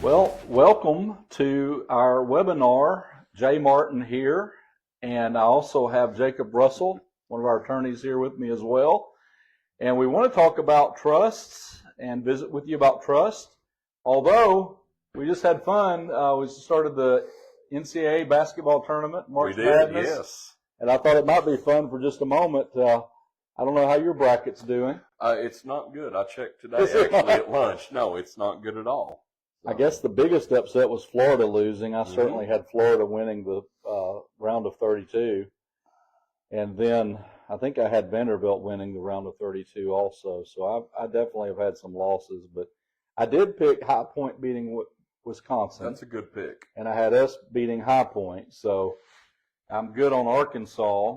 Well, welcome to our webinar. Jay Martin here, and I also have Jacob Russell, one of our attorneys, here with me as well. And we want to talk about trusts and visit with you about trust. Although we just had fun, we started the NCAA basketball tournament, March Madness. Yes. And I thought it might be fun for just a moment. I don't know how your bracket's doing. It's not good. I checked today actually at lunch. No, it's not good at all. I guess the biggest upset was Florida losing. I certainly had Florida winning the round of 32. And then I think I had Vanderbilt winning the round of 32 also. So I definitely have had some losses. But I did pick High Point beating Wisconsin. That's a good pick. And I had us beating High Point. So I'm good on Arkansas.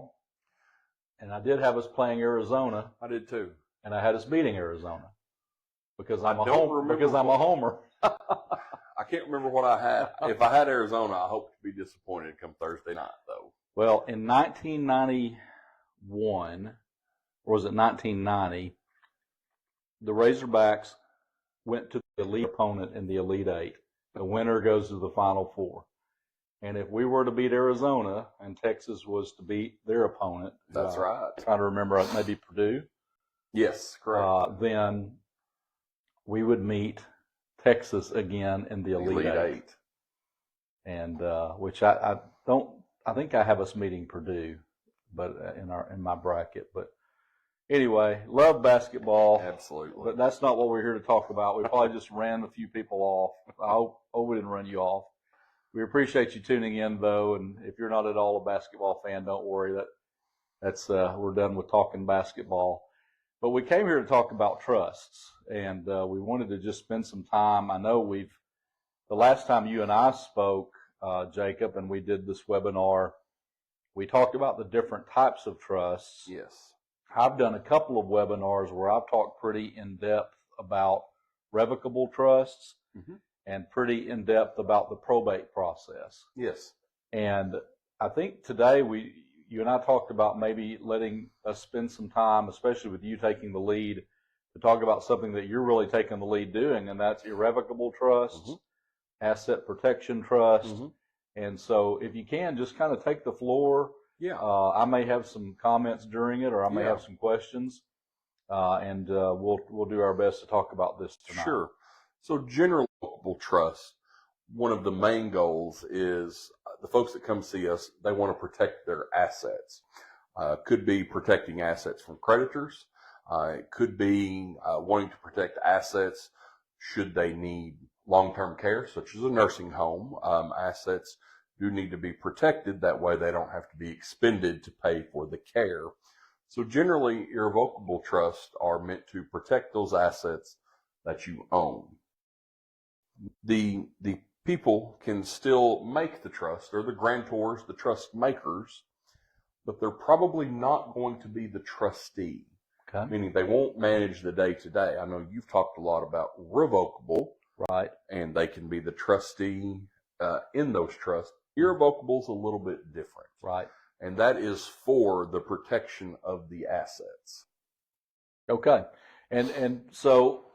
And I did have us playing Arizona. I did too. And I had us beating Arizona because I'm a homer. I can't remember what I had. If I had Arizona, I hope to be disappointed come Thursday night, though. Well, in 1991, or was it 1990, the Razorbacks went to the elite opponent in the Elite Eight. The winner goes to the Final Four. And if we were to beat Arizona and Texas was to beat their opponent, that's right. Trying to remember, maybe Purdue. Yes, correct. Then we would meet Texas again in the Elite Eight. And which I think I have us meeting Purdue, but in my bracket. But anyway, love basketball. Absolutely. But that's not what we're here to talk about. We probably just ran a few people off. I hope we didn't run you off. We appreciate you tuning in, though, and if you're not at all a basketball fan, don't worry. That's we're done with talking basketball. But we came here to talk about trusts, and we wanted to just spend some time. I know the last time you and I spoke, Jacob, and we did this webinar, we talked about the different types of trusts. Yes. I've done a couple of webinars where I've talked pretty in-depth about revocable trusts and pretty in-depth about the probate process. Yes. And I think today you and I talked about maybe letting us spend some time, especially with you taking the lead, to talk about something that you're really taking the lead doing, and that's irrevocable trusts, asset protection trust. And so if you can, just kind of take the floor. Yeah. I may have some comments during it, or I may have some questions, and we'll do our best to talk about this tonight. Sure. So general irrevocable trust, one of the main goals is the folks that come see us, they want to protect their assets. Could be protecting assets from creditors. It could be wanting to protect assets should they need long-term care, such as a nursing home. Assets do need to be protected. That way they don't have to be expended to pay for the care. So generally, irrevocable trusts are meant to protect those assets that you own. The people can still make the trust, or the grantors, the trust makers, but they're probably not going to be the trustee. Okay. Meaning they won't manage the day-to-day. I know you've talked a lot about revocable. Right. And they can be the trustee in those trusts. Irrevocable is a little bit different. Right. And that is for the protection of the assets. Okay. And so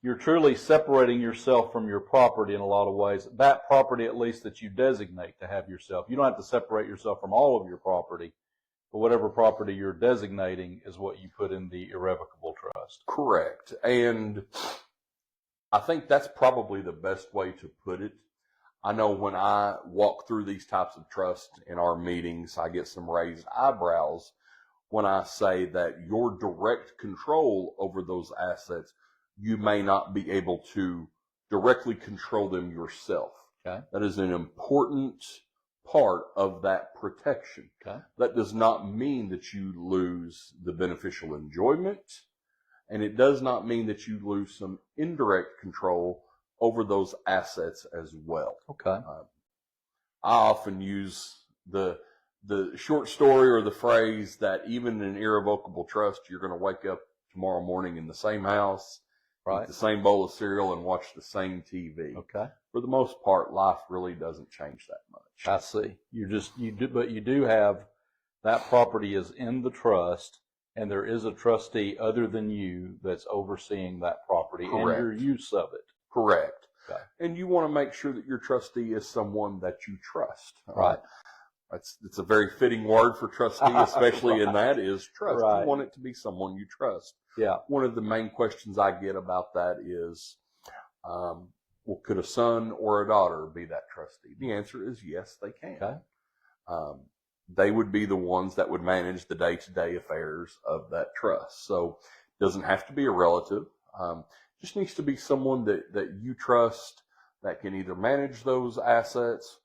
you're truly separating yourself from your property in a lot of ways. That property, at least, that you designate to have yourself. You don't have to separate yourself from all of your property, but whatever property you're designating is what you put in the irrevocable trust. Correct. And I think that's probably the best way to put it. I know when I walk through these types of trusts in our meetings, I get some raised eyebrows when I say that your direct control over those assets, you may not be able to directly control them yourself. Okay. That is an important part of that protection. Okay. That does not mean that you lose the beneficial enjoyment, and it does not mean that you lose some indirect control over those assets as well. Okay. I often use the short story or the phrase that even in an irrevocable trust, you're going to wake up tomorrow morning in the same house, eat the same bowl of cereal, and watch the same TV. Okay. For the most part, life really doesn't change that much. I see. But you do have that property is in the trust, and there is a trustee other than you that's overseeing that property and your use of it. Correct. Okay. And you want to make sure that your trustee is someone that you trust. Right. It's a very fitting word for trustee, especially in that is trust. Right. You want it to be someone you trust. Yeah. One of the main questions I get about that is, well, could a son or a daughter be that trustee? The answer is yes, they can. Okay. They would be the ones that would manage the day-to-day affairs of that trust. So it doesn't have to be a relative. Just needs to be someone that you trust that can either manage those assets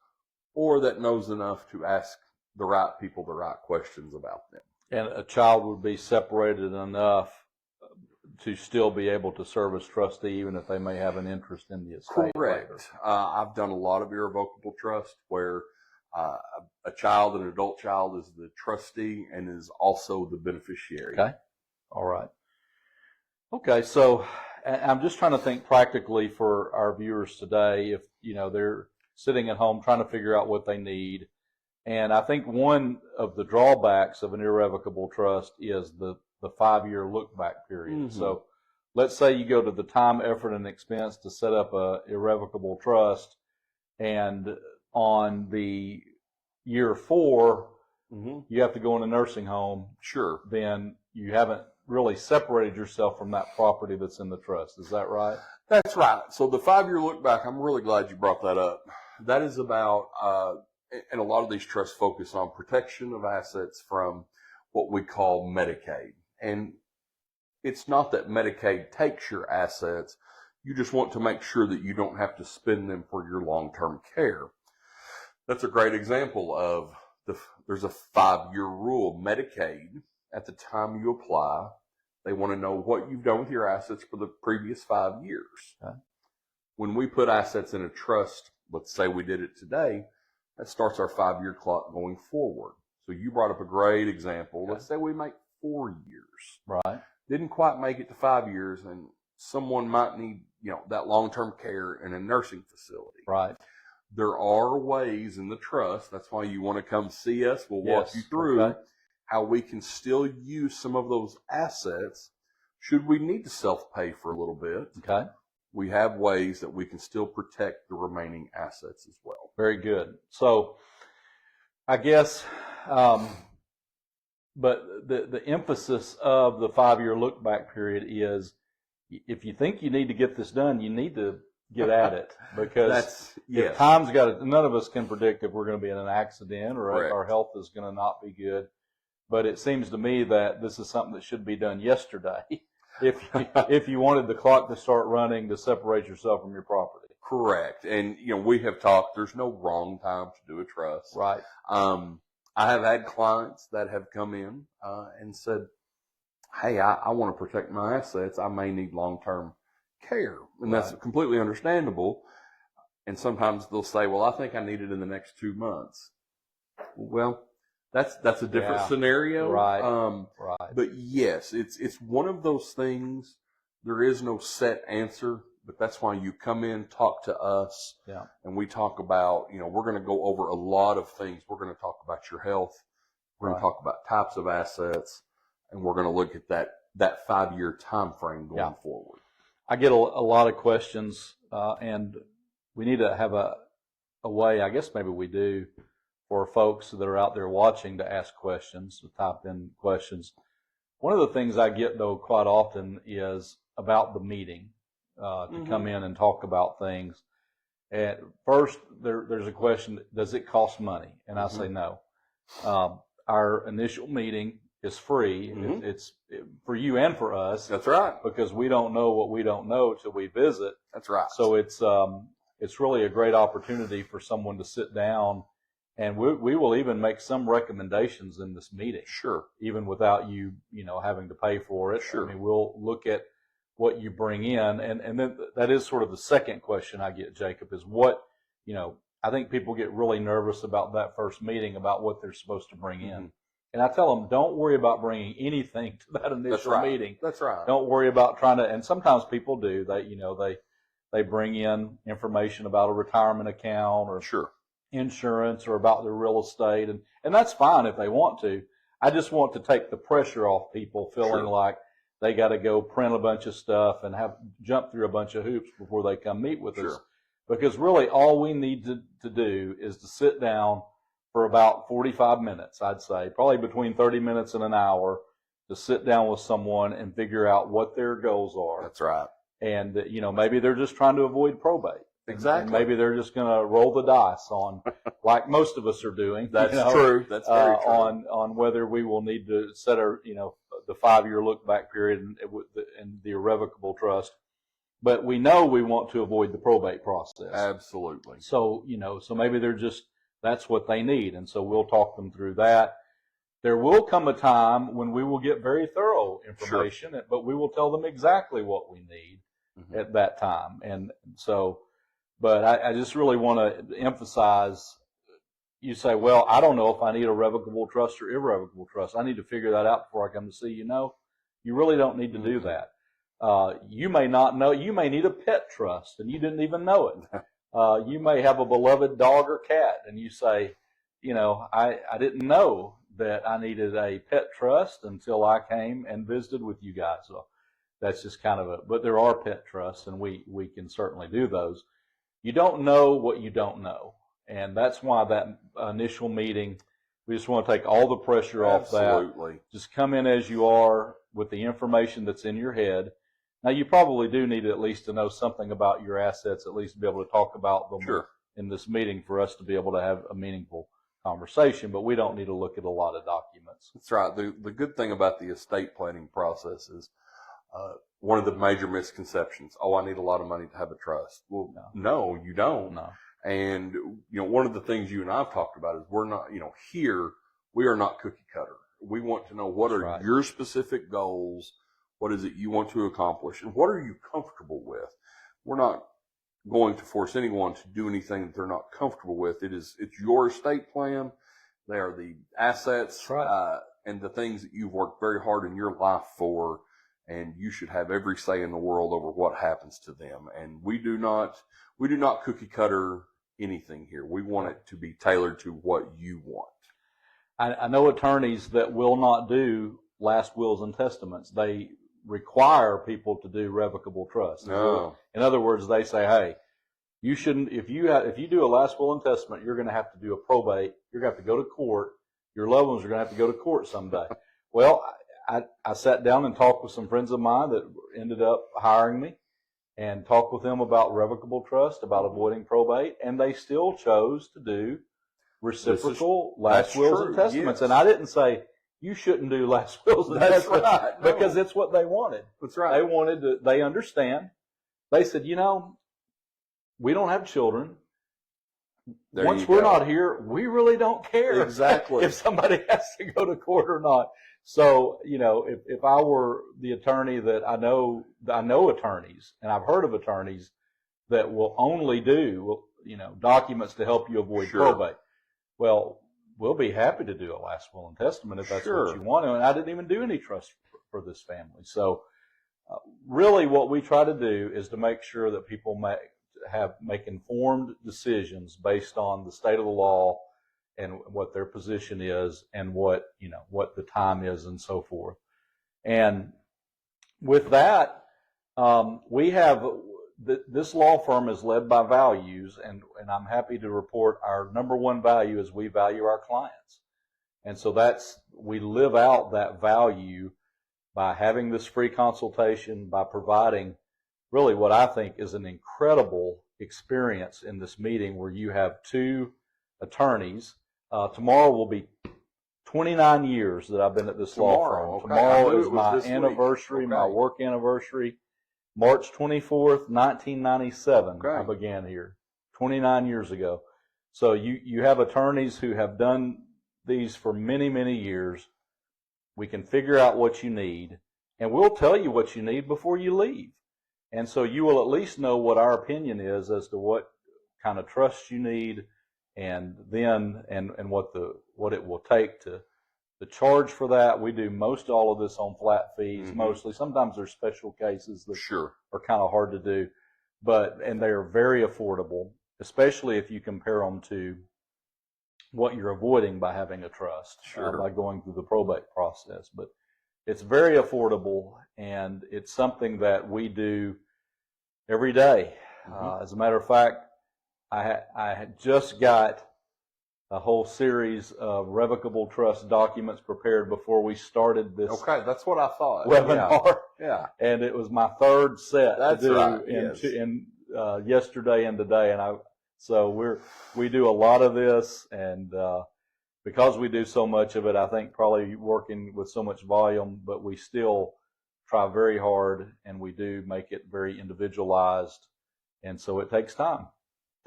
or that knows enough to ask the right people the right questions about them. And a child would be separated enough to still be able to serve as trustee, even if they may have an interest in the estate. Correct. Later. I've done a lot of irrevocable trust where a child, an adult child, is the trustee and is also the beneficiary. Okay. All right. Okay. So I'm just trying to think practically for our viewers today. If, they're sitting at home trying to figure out what they need. And I think one of the drawbacks of an irrevocable trust is the 5-year look back period. Mm-hmm. So let's say you go to the time, effort, and expense to set up a irrevocable trust, and on the year 4, Mm-hmm. you have to go in a nursing home. Sure. Then you haven't really separated yourself from that property that's in the trust. Is that right? That's right. So the 5-year look back, I'm really glad you brought that up. That is about, and a lot of these trusts focus on protection of assets from what we call Medicaid. And it's not that Medicaid takes your assets. You just want to make sure that you don't have to spend them for your long-term care. That's a great example of there's a 5-year rule. Medicaid, at the time you apply, they want to know what you've done with your assets for the previous 5 years. Okay. When we put assets in a trust, let's say we did it today, that starts our 5-year clock going forward. So you brought up a great example. Okay. Let's say we make 4 years. Right. Didn't quite make it to 5 years, and someone might need, that long-term care in a nursing facility. Right. There are ways in the trust. That's why you want to come see us. We'll walk you through how we can still use some of those assets should we need to self-pay for a little bit. Okay. We have ways that we can still protect the remaining assets as well. Very good. So I guess, but the emphasis of the 5-year look back period is if you think you need to get this done, you need to get at it, because if time's none of us can predict if we're going to be in an accident or our health is going to not be good. But it seems to me that this is something that should be done yesterday if you wanted the clock to start running to separate yourself from your property. Correct. And, we have talked, there's no wrong time to do a trust. Right. I have had clients that have come in and said, hey, I want to protect my assets. I may need long-term care. And that's completely understandable. And sometimes they'll say, well, I think I need it in the next 2 months. Well, that's a different scenario. Right. Right. But yes, it's one of those things. There is no set answer, but that's why you come in, talk to us, and we talk about, we're going to go over a lot of things. We're going to talk about your health. We're going to talk about types of assets, and we're going to look at that 5-year time frame going forward. I get a lot of questions, and we need to have a way, I guess maybe we do, for folks that are out there watching to ask questions, to type in questions. One of the things I get, though, quite often is about the meeting, to come in and talk about things. At first, there's a question, does it cost money? And I say no. Our initial meeting is free. It's for you and for us. That's right. Because we don't know what we don't know till we visit. That's right. So it's really a great opportunity for someone to sit down, and we will even make some recommendations in this meeting. Sure. Even without you having to pay for it. Sure. I mean, we'll look at what you bring in, and then that is sort of the second question I get, Jacob, is what, I think people get really nervous about that first meeting about what they're supposed to bring in. And I tell them, don't worry about bringing anything to that initial meeting. That's right. Don't worry about trying to, and sometimes people do, they bring in information about a retirement account or insurance or about their real estate. And that's fine if they want to. I just want to take the pressure off people feeling like they got to go print a bunch of stuff and jump through a bunch of hoops before they come meet with us. because really all we need to do is to sit down for about 45 minutes, I'd say, probably between 30 minutes and an hour, to sit down with someone and figure out what their goals are. That's right. And, you know, maybe they're just trying to avoid probate. Exactly. And maybe they're just going to roll the dice on, like most of us are doing. That's true. That's very true. On whether we will need to set our, you know, the 5-year look back period and the irrevocable trust. But we know we want to avoid the probate process. Absolutely. So, you know, so maybe they're just, that's what they need. And so we'll talk them through that. There will come a time when we will get very thorough information, sure, but we will tell them exactly what we need at that time. And so, but I just really want to emphasize, you say, well, I don't know if I need a revocable trust or irrevocable trust. I need to figure that out before I come to see you. No, you really don't need to do that. You may not know, you may need a pet trust and you didn't even know it. You may have a beloved dog or cat and you say, you know, I didn't know that I needed a pet trust until I came and visited with you guys. So that's just kind of but there are pet trusts and we can certainly do those. You don't know what you don't know. And that's why that initial meeting, we just want to take all the pressure off that. Absolutely. Just come in as you are with the information that's in your head. Now, you probably do need at least to know something about your assets, at least to be able to talk about them in this meeting for us to be able to have a meaningful conversation, but we don't need to look at a lot of documents. That's right. The good thing about the estate planning process is one of the major misconceptions, oh, I need a lot of money to have a trust. Well, no, you don't. No. And, you know, one of the things you and I've talked about is we're not, you know, here, we are not cookie cutter. We want to know what are your specific goals, what is it you want to accomplish, and what are you comfortable with. We're not going to force anyone to do anything that they're not comfortable with. It's your estate plan. They are the assets and the things that you've worked very hard in your life for, and you should have every say in the world over what happens to them. And we do not cookie cutter anything here. We want it to be tailored to what you want. I know attorneys that will not do last wills and testaments. They require people to do revocable trusts. No. In other words, they say, hey, you shouldn't, if you do a last will and testament, you're going to have to do a probate. You're going to have to go to court. Your loved ones are going to have to go to court someday. Well, I sat down and talked with some friends of mine that ended up hiring me and talked with them about revocable trust, about avoiding probate, and they still chose to do reciprocal last wills and testaments. Yes. And I didn't say, you shouldn't do last wills and testaments because it's what they wanted. That's right. They understand. They said, you know, we don't have children. Once we're not here, we really don't care if somebody has to go to court or not. So, you know, if I were the attorney that I know attorneys, and I've heard of attorneys that will only do, you know, documents to help you avoid probate. Well, we'll be happy to do a last will and testament if that's what you want. And I didn't even do any trust for this family. So really what we try to do is to make sure that people make informed decisions based on the state of the law and what their position is and what the time is and so forth. And with that, we have this law firm is led by values, and I'm happy to report our number one value is we value our clients. And so we live out that value by having this free consultation, by providing really what I think is an incredible experience in this meeting where you have two attorneys. Tomorrow will be 29 years that I've been at this law firm. Okay. Tomorrow is my anniversary, my work anniversary. March 24th, 1997, I began here, 29 years ago. So you have attorneys who have done these for many, many years. We can figure out what you need, and we'll tell you what you need before you leave. And so you will at least know what our opinion is as to what kind of trust you need, and then and what it will take to charge for that. We do most all of this on flat fees, mostly. Sometimes there's special cases that are kind of hard to do, and they are very affordable, especially if you compare them to what you're avoiding by having a trust, by going through the probate process. But it's very affordable, and it's something that we do every day. As a matter of fact, I had just got a whole series of revocable trust documents prepared before we started this Okay, that's what I thought. webinar. Yeah. And it was my third set That's to do right, in yesterday and today. And so we do a lot of this, and because we do so much of it, I think probably working with so much volume, but we still try very hard, and we do make it very individualized. And so it takes time.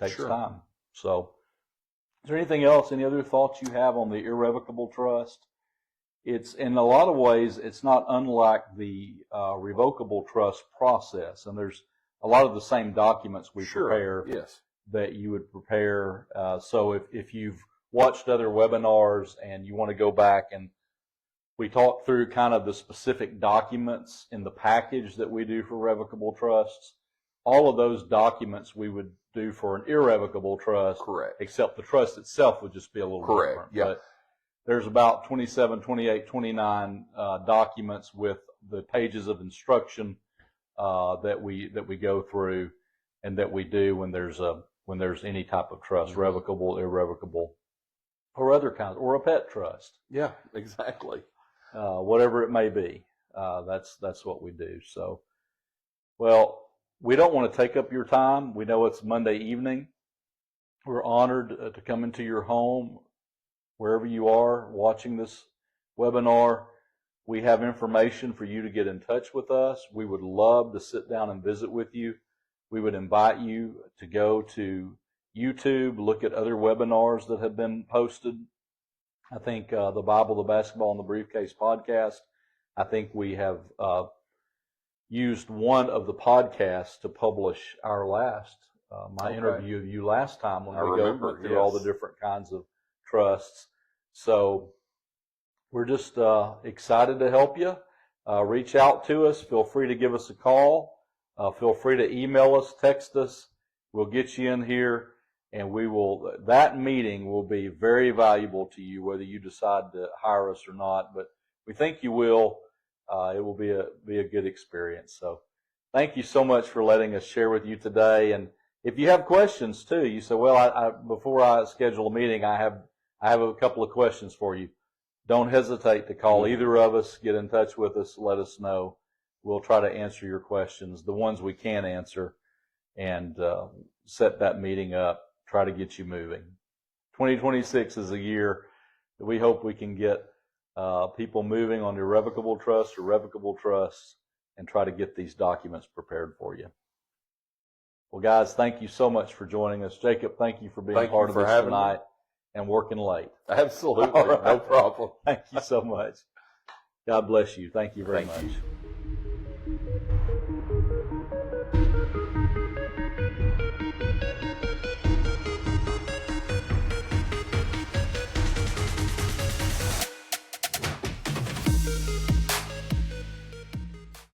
Sure. So is there anything else, any other thoughts you have on the irrevocable trust? It's, in a lot of ways, it's not unlike the revocable trust process. And there's a lot of the same documents we prepare that you would prepare. So if you've watched other webinars and you want to go back, and we talk through kind of the specific documents in the package that we do for revocable trusts, all of those documents we would do for an irrevocable trust. Correct. Except the trust itself would just be a little different. Yeah. But there's about 27, 28, 29 documents with the pages of instruction that we go through and that we do when there's any type of trust, revocable, irrevocable, or other kinds, or a pet trust. Yeah, exactly. Whatever it may be, that's what we do. So, well, we don't want to take up your time. We know it's Monday evening. We're honored to come into your home, wherever you are watching this webinar. We have information for you to get in touch with us. We would love to sit down and visit with you. We would invite you to go to YouTube, look at other webinars that have been posted. I think the Bible, the Basketball, and the Briefcase podcast, I think we have used one of the podcasts to publish our last, my interview of you last time when we go through all the different kinds of trusts. So we're just excited to help you. Reach out to us. Feel free to give us a call. Feel free to email us, text us. We'll get you in here, and that meeting will be very valuable to you, whether you decide to hire us or not. But we think you will. It will be a good experience. So thank you so much for letting us share with you today. And if you have questions too, you say, well, before I schedule a meeting, I have a couple of questions for you. Don't hesitate to call either of us. Get in touch with us. Let us know. We'll try to answer your questions, the ones we can answer, and set that meeting up, try to get you moving. 2026 is a year that we hope we can get people moving on irrevocable trusts or revocable trusts and try to get these documents prepared for you. Well, guys, thank you so much for joining us. Jacob, thank you for being part of this tonight and working late. Absolutely. Right. No problem. Thank you so much. God bless you. Thank you very much.